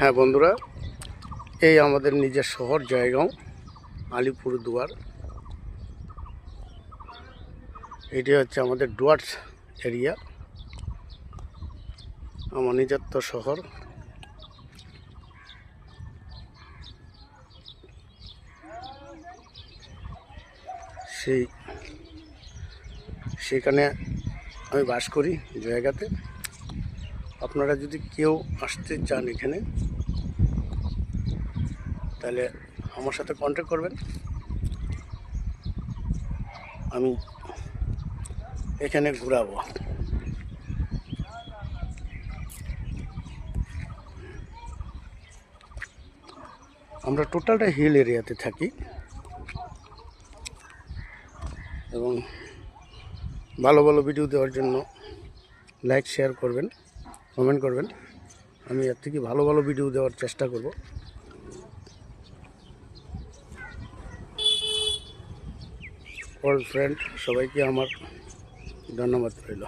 হ্যাঁ বন্ধুরা, এই আমাদের নিজের শহর জয়গাঁও আলিপুরদুয়ার। এটি হচ্ছে আমাদের ডুয়ার্স এরিয়া, আমার নিজস্ব শহর। সেখানে আমি বাস করি জায়গাতে। আপনারা যদি কেউ আসতে চান এখানে, তাহলে আমার সাথে কন্ট্যাক্ট করবেন। আমি এখানে ঘুরাবো। আমরা টোটালটা হিল এরিয়াতে থাকি এবং ভালো ভালো ভিডিও দেওয়ার জন্য লাইক শেয়ার করবেন, কমেন্ট করবেন। আমি এর থেকে ভালো ভালো ভিডিও দেওয়ার চেষ্টা করব। অল ফ্রেন্ড সবাইকে আমার ধন্যবাদ রইল।